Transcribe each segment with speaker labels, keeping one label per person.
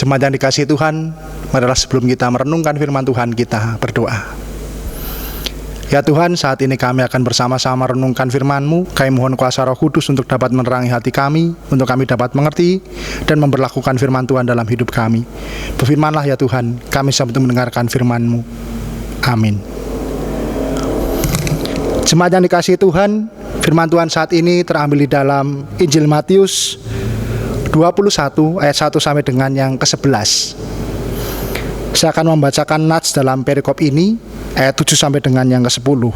Speaker 1: Jemaat yang dikasihi Tuhan, marilah sebelum kita merenungkan firman Tuhan, kita berdoa. Ya Tuhan, saat ini kami akan bersama-sama merenungkan firman-Mu. Kami mohon kuasa Roh Kudus untuk dapat menerangi hati kami, untuk kami dapat mengerti dan memberlakukan firman Tuhan dalam hidup kami. Berfirmanlah ya Tuhan, kami siap untuk mendengarkan firman-Mu. Amin. Jemaat yang dikasihi Tuhan, firman Tuhan saat ini terambil di dalam Injil Matius 21 ayat 1 sampai dengan yang ke-11. Saya akan membacakan nats dalam perikop ini ayat 7 sampai dengan yang ke-10.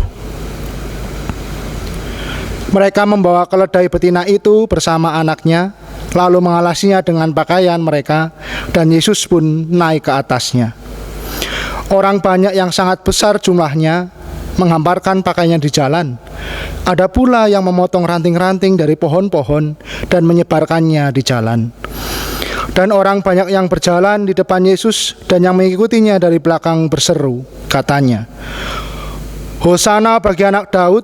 Speaker 1: Mereka membawa keledai betina itu bersama anaknya, lalu mengalasinya dengan pakaian mereka, dan Yesus pun naik ke atasnya. Orang banyak yang sangat besar jumlahnya menghamparkan pakaiannya di jalan. Ada pula yang memotong ranting-ranting dari pohon-pohon dan menyebarkannya di jalan. Dan orang banyak yang berjalan di depan Yesus dan yang mengikutinya dari belakang berseru, katanya, Hosana bagi anak Daud,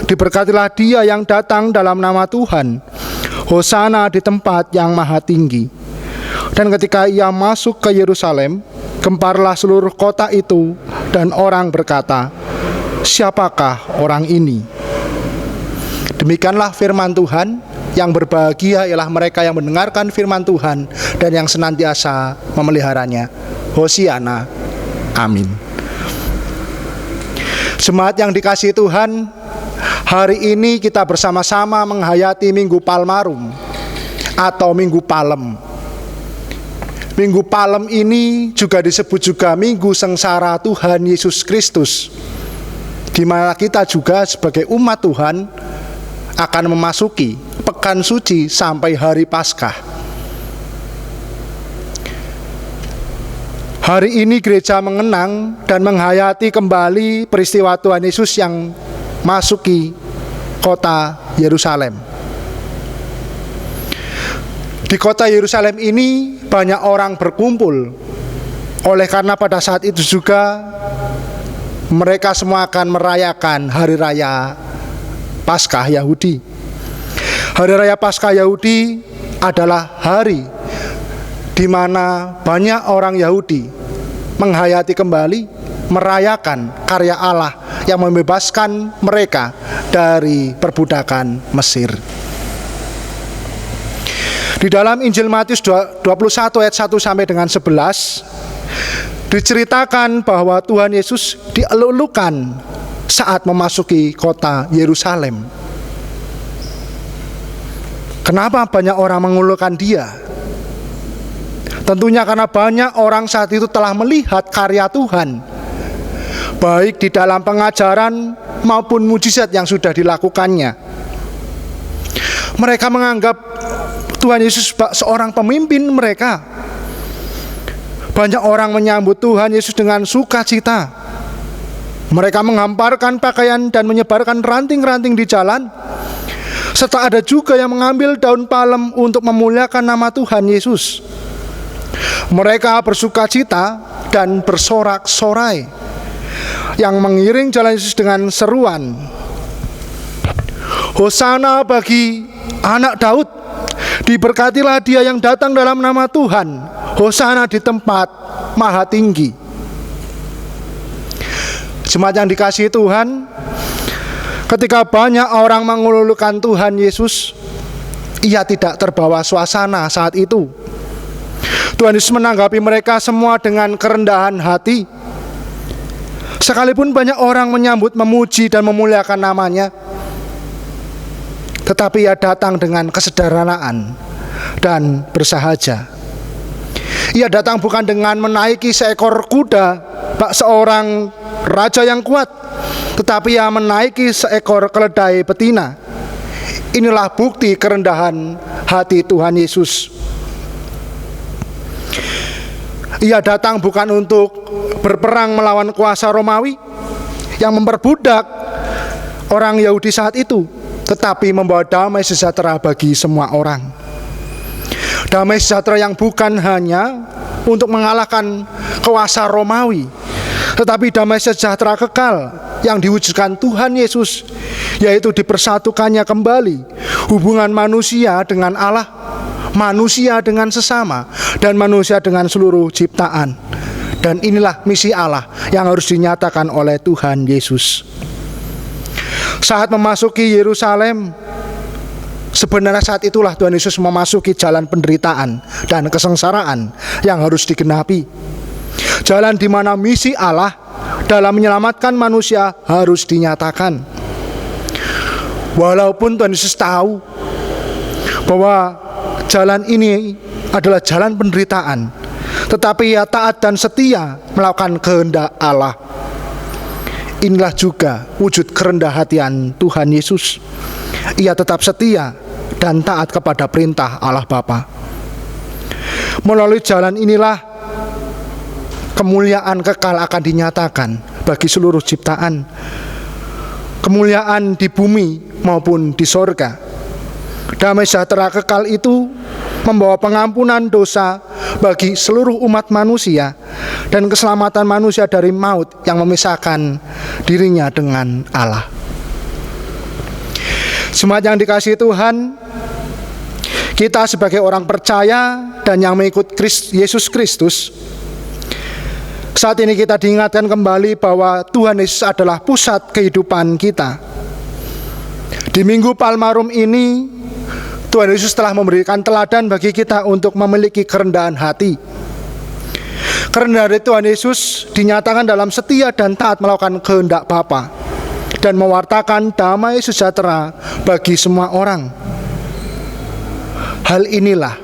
Speaker 1: diberkatilah dia yang datang dalam nama Tuhan, Hosana di tempat yang maha tinggi. Dan ketika ia masuk ke Yerusalem, gemparlah seluruh kota itu, dan orang berkata, siapakah orang ini? Demikianlah firman Tuhan. Yang berbahagia ialah mereka yang mendengarkan firman Tuhan dan yang senantiasa memeliharanya. Hosiana. Amin. Jemaat yang dikasihi Tuhan, hari ini kita bersama-sama menghayati Minggu Palmarum atau Minggu Palem. Minggu Palem ini juga disebut juga Minggu Sengsara Tuhan Yesus Kristus, di mana kita juga sebagai umat Tuhan akan memasuki pekan suci sampai hari Paskah. Hari ini gereja mengenang dan menghayati kembali peristiwa Tuhan Yesus yang masuki kota Yerusalem. Di kota Yerusalem ini banyak orang berkumpul. Oleh karena pada saat itu juga mereka semua akan merayakan hari raya Paskah Yahudi. Hari raya Paskah Yahudi adalah hari di mana banyak orang Yahudi menghayati kembali, merayakan karya Allah yang membebaskan mereka dari perbudakan Mesir. Di dalam Injil Matius 21 ayat 1 sampai dengan 11 diceritakan bahwa Tuhan Yesus dielulukan saat memasuki kota Yerusalem. Kenapa banyak orang mengulurkan dia? Tentunya karena banyak orang saat itu telah melihat karya Tuhan, baik di dalam pengajaran maupun mujizat yang sudah dilakukannya. Mereka menganggap Tuhan Yesus seorang pemimpin mereka. Banyak orang menyambut Tuhan Yesus dengan sukacita. Mereka menghamparkan pakaian dan menyebarkan ranting-ranting di jalan. Serta ada juga yang mengambil daun palem untuk memuliakan nama Tuhan Yesus. Mereka bersukacita dan bersorak-sorai, yang mengiring jalan Yesus dengan seruan, Hosana bagi anak Daud, diberkatilah dia yang datang dalam nama Tuhan, Hosana di tempat maha tinggi. Jemaat yang dikasihi Tuhan, ketika banyak orang mengululukan Tuhan Yesus, ia tidak terbawa suasana saat itu. Tuhan Yesus menanggapi mereka semua dengan kerendahan hati. Sekalipun banyak orang menyambut, memuji dan memuliakan namanya, tetapi ia datang dengan kesederhanaan dan bersahaja. Ia datang bukan dengan menaiki seekor kuda, bak seorang raja yang kuat, tetapi ia menaiki seekor keledai betina. Inilah bukti kerendahan hati Tuhan Yesus. Ia datang bukan untuk berperang melawan kuasa Romawi yang memperbudak orang Yahudi saat itu, tetapi membawa damai sejahtera bagi semua orang. Damai sejahtera yang bukan hanya untuk mengalahkan kuasa Romawi, tetapi damai sejahtera kekal yang diwujudkan Tuhan Yesus, yaitu dipersatukannya kembali hubungan manusia dengan Allah manusia dengan sesama, dan manusia dengan seluruh ciptaan. Dan inilah misi Allah yang harus dinyatakan oleh Tuhan Yesus. Saat memasuki Yerusalem, sebenarnya saat itulah Tuhan Yesus memasuki jalan penderitaan dan kesengsaraan yang harus digenapi. Jalan di mana misi Allah dalam menyelamatkan manusia harus dinyatakan. Walaupun Tuhan Yesus tahu bahwa jalan ini adalah jalan penderitaan, tetapi ia taat dan setia melakukan kehendak Allah. Inilah juga wujud kerendah hatian Tuhan Yesus. Ia tetap setia dan taat kepada perintah Allah Bapa. Melalui jalan inilah kemuliaan kekal akan dinyatakan bagi seluruh ciptaan. Kemuliaan di bumi maupun di sorga. Damai sejahtera kekal itu membawa pengampunan dosa bagi seluruh umat manusia dan keselamatan manusia dari maut yang memisahkan dirinya dengan Allah. Jemaat yang dikasihi Tuhan, kita sebagai orang percaya dan yang mengikut Yesus Kristus, saat ini kita diingatkan kembali bahwa Tuhan Yesus adalah pusat kehidupan kita. Di Minggu Palmarum ini, Tuhan Yesus telah memberikan teladan bagi kita untuk memiliki kerendahan hati. Kerendahan hati Tuhan Yesus dinyatakan dalam setia dan taat melakukan kehendak Bapa dan mewartakan damai sejahtera bagi semua orang. Hal inilah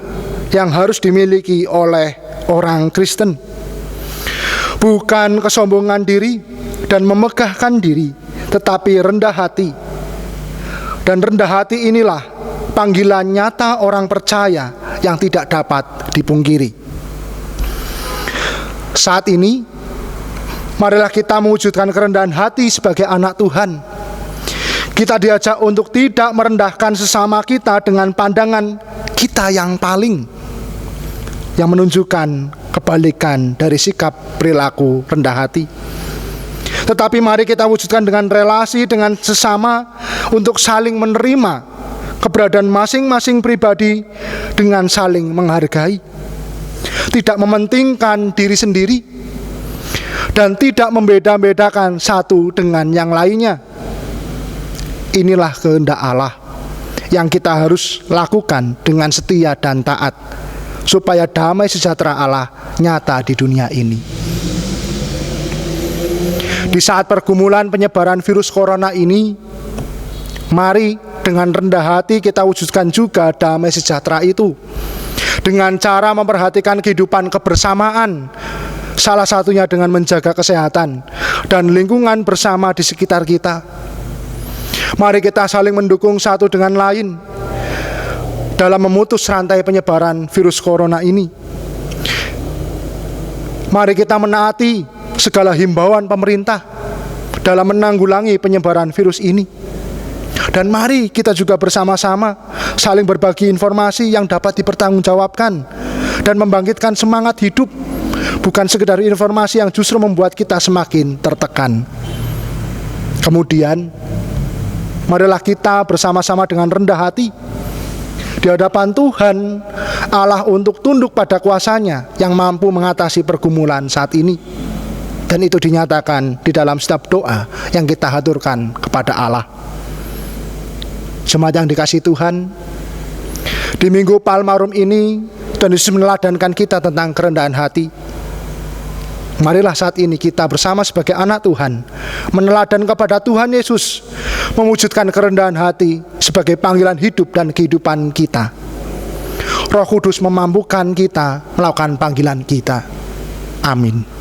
Speaker 1: yang harus dimiliki oleh orang Kristen. Bukan kesombongan diri dan memegahkan diri, tetapi rendah hati. Dan rendah hati inilah panggilan nyata orang percaya yang tidak dapat dipungkiri. Saat ini, marilah kita mewujudkan kerendahan hati sebagai anak Tuhan. Kita diajak untuk tidak merendahkan sesama kita dengan pandangan kita yang paling, yang menunjukkan kebalikan dari sikap perilaku rendah hati. Tetapi mari kita wujudkan dengan relasi dengan sesama untuk saling menerima keberadaan masing-masing pribadi dengan saling menghargai, tidak mementingkan diri sendiri, dan tidak membeda-bedakan satu dengan yang lainnya. Inilah kehendak Allah yang kita harus lakukan dengan setia dan taat, supaya damai sejahtera Allah nyata di dunia ini. Di saat pergumulan penyebaran virus corona ini, mari dengan rendah hati kita wujudkan juga damai sejahtera itu dengan cara memperhatikan kehidupan kebersamaan, salah satunya dengan menjaga kesehatan dan lingkungan bersama di sekitar kita. Mari kita saling mendukung satu dengan lain dalam memutus rantai penyebaran virus corona ini. Mari kita menaati segala himbauan pemerintah dalam menanggulangi penyebaran virus ini. Dan mari kita juga bersama-sama saling berbagi informasi yang dapat dipertanggungjawabkan dan membangkitkan semangat hidup, bukan sekedar informasi yang justru membuat kita semakin tertekan. Kemudian, marilah kita bersama-sama dengan rendah hati di hadapan Tuhan Allah untuk tunduk pada kuasa-Nya yang mampu mengatasi pergumulan saat ini. Dan itu dinyatakan di dalam setiap doa yang kita haturkan kepada Allah. Jemaat yang dikasihi Tuhan, di Minggu Palmarum ini Tuhan Yesus meneladankan kita tentang kerendahan hati. Marilah saat ini kita bersama sebagai anak Tuhan meneladan kepada Tuhan Yesus, mewujudkan kerendahan hati sebagai panggilan hidup dan kehidupan kita. Roh Kudus memampukan kita melakukan panggilan kita. Amin.